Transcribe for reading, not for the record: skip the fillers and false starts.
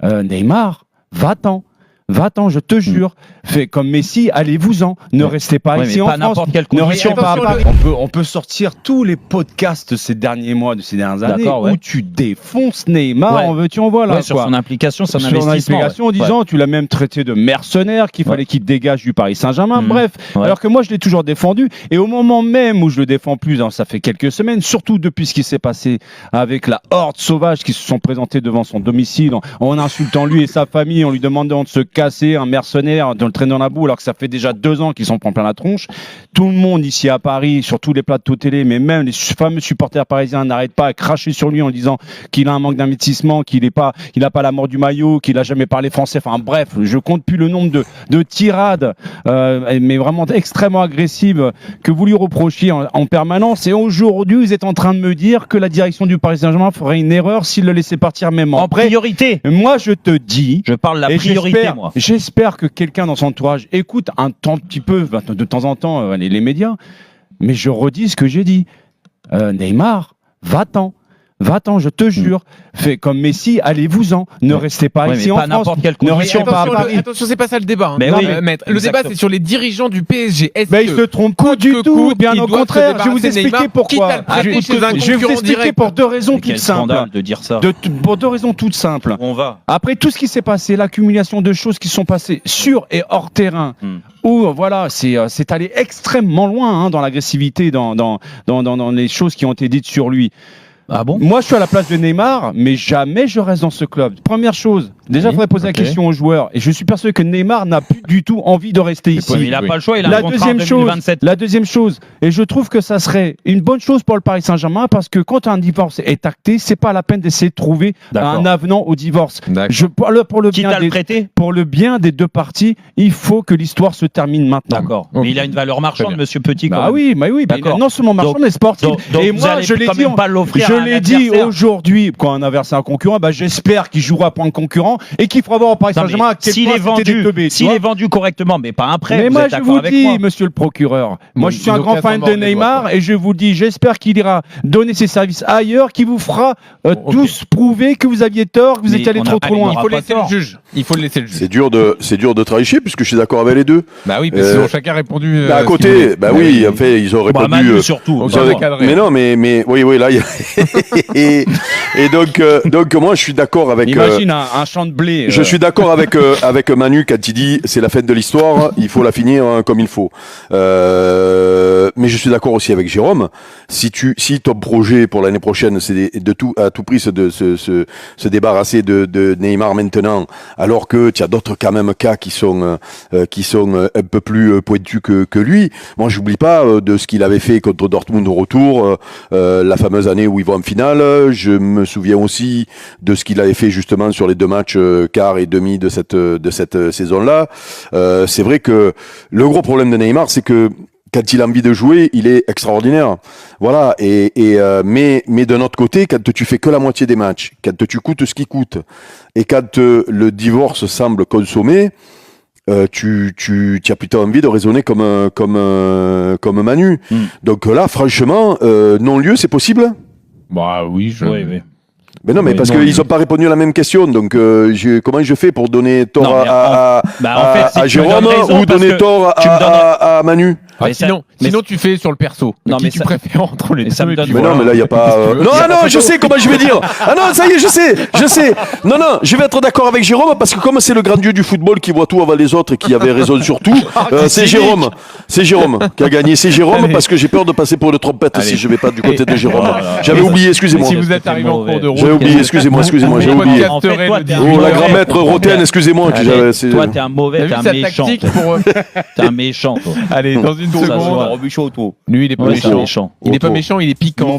Neymar, va-t'en. Va-t'en, je te jure. Fais comme Messi, allez-vous-en. Ne restez pas ici en France. N'importe quelle Ne condition. restez pas à Paris. On peut sortir tous les podcasts de ces derniers mois, de ces dernières années, où tu défonces Neymar, en veux-tu, en voilà. Sur son implication, son sur investissement. en disant, tu l'as même traité de mercenaire, qu'il fallait qu'il dégage du Paris Saint-Germain. Bref, alors que moi, je l'ai toujours défendu. Et au moment même où je le défends plus, ça fait quelques semaines, surtout depuis ce qui s'est passé avec la horde sauvage qui se sont présentés devant son domicile, en insultant lui et sa famille, en lui demandant de se casser, un mercenaire, de le traîner dans la boue, alors que ça fait déjà 2 ans qu'ils sont plein la tronche. Tout le monde ici à Paris, sur tous les plateaux télé, mais même les fameux supporters parisiens n'arrêtent pas à cracher sur lui en disant qu'il a un manque d'investissement, qu'il n'a pas la mort du maillot, qu'il a jamais parlé français. Enfin bref, je compte plus le nombre de tirades, mais vraiment extrêmement agressives que vous lui reprochiez en permanence. Et aujourd'hui, vous êtes en train de me dire que la direction du Paris Saint-Germain ferait une erreur s'il le laissait partir même en priorité. Moi, je te dis, je parle de la priorité, moi. J'espère que quelqu'un dans son entourage écoute un petit peu, de temps en temps, les médias, mais je redis ce que j'ai dit. Neymar, va-t'en. Va-t'en, je te jure. Fais comme Messi, allez-vous-en. Ne restez pas ici en France. N'importe quelle condition. Attention, c'est pas ça le débat. Maître. Le débat, c'est sur les dirigeants du PSG. Ils se trompent pas du tout. Bien au contraire, je vais vous expliquer pourquoi. Je vais vous expliquer pour 2 raisons toutes simples. De dire ça. Pour 2 raisons toutes simples. On va. Après tout ce qui s'est passé, l'accumulation de choses qui sont passées sur et hors terrain, où voilà, c'est allé extrêmement loin dans l'agressivité, dans les choses qui ont été dites sur lui. Ah bon ? Moi, je suis à la place de Neymar, mais jamais je reste dans ce club. Première chose, déjà, il faudrait poser la question aux joueurs. Et je suis persuadé que Neymar n'a plus du tout envie de rester ici. Il n'a pas le choix, il a un contrat en 2027. La deuxième chose, et je trouve que ça serait une bonne chose pour le Paris Saint-Germain, parce que quand un divorce est acté, c'est pas la peine d'essayer de trouver un avenant au divorce. Pour le bien des 2 parties, il faut que l'histoire se termine maintenant. D'accord. Mais il a une valeur marchande, monsieur Petit. Oui, non seulement marchande, mais sportive. Et moi, je l'ai dit aujourd'hui, quand un adversaire concurrent, j'espère qu'il jouera pour un concurrent et qu'il fera voir au Paris Saint-Germain à quel point c'était des teubés. S'il est vendu correctement, mais pas après. Mais moi, je vous dis, monsieur le procureur, moi, je suis un grand fan de Neymar et je vous dis, j'espère qu'il ira donner ses services ailleurs, qu'il vous fera tous prouver que vous aviez tort, que vous étiez allé trop loin. Il faut laisser le juge. C'est dur de trancher puisque je suis d'accord avec les deux. Bah oui, parce qu'ils ont chacun répondu. À côté, oui, en fait, ils ont répondu. Manu surtout. Mais non, mais oui, là, il y a et donc moi je suis d'accord avec. Imagine un champ de blé. Je suis d'accord avec Manu quand il dit c'est la fin de l'histoire, il faut la finir comme il faut. Mais je suis d'accord aussi avec Jérôme. Si ton projet pour l'année prochaine c'est à tout prix de se débarrasser de Neymar maintenant, alors que tu as d'autres quand même cas qui sont un peu plus pointus que lui. Moi j'oublie pas de ce qu'il avait fait contre Dortmund au retour, la fameuse année où ils vont en finale. Je me souviens aussi de ce qu'il avait fait justement sur les 2 matchs quart et demi de cette saison-là. C'est vrai que le gros problème de Neymar, c'est que quand il a envie de jouer, il est extraordinaire. Voilà. Mais d'un autre côté, quand tu fais que la moitié des matchs, quand tu coûtes ce qui coûte, et quand le divorce semble consommé, tu as plutôt envie de raisonner comme Manu. Donc là, franchement, non-lieu, c'est possible? Oui. Mais non, parce qu'ils n'ont pas répondu à la même question. Donc, comment je fais pour donner tort à Jérôme ou donner tort à Manu? Sinon, tu fais sur le perso. Tu préfères entre les deux? Mais non, mais là, il n'y a pas. Non, je sais comment je vais dire. Ah non, ça y est, je sais. Non, je vais être d'accord avec Jérôme parce que comme c'est le grand dieu du football qui voit tout avant les autres et qui avait raison sur tout, c'est Jérôme. C'est Jérôme qui a gagné. C'est Jérôme parce que j'ai peur de passer pour le trompette si je vais pas du côté de Jérôme. J'avais oublié, excusez-moi. Si vous êtes arrivé en cours de route. J'ai oublié, excusez-moi, j'ai oublié. La grand-maître Roten, excusez-moi. Toi, t'es un mauvais, t'es un méchant. T'es un méchant, toi. Allez, dans une seconde. Robuchon, toi. Lui, il est pas méchant. Il est pas méchant, il est piquant.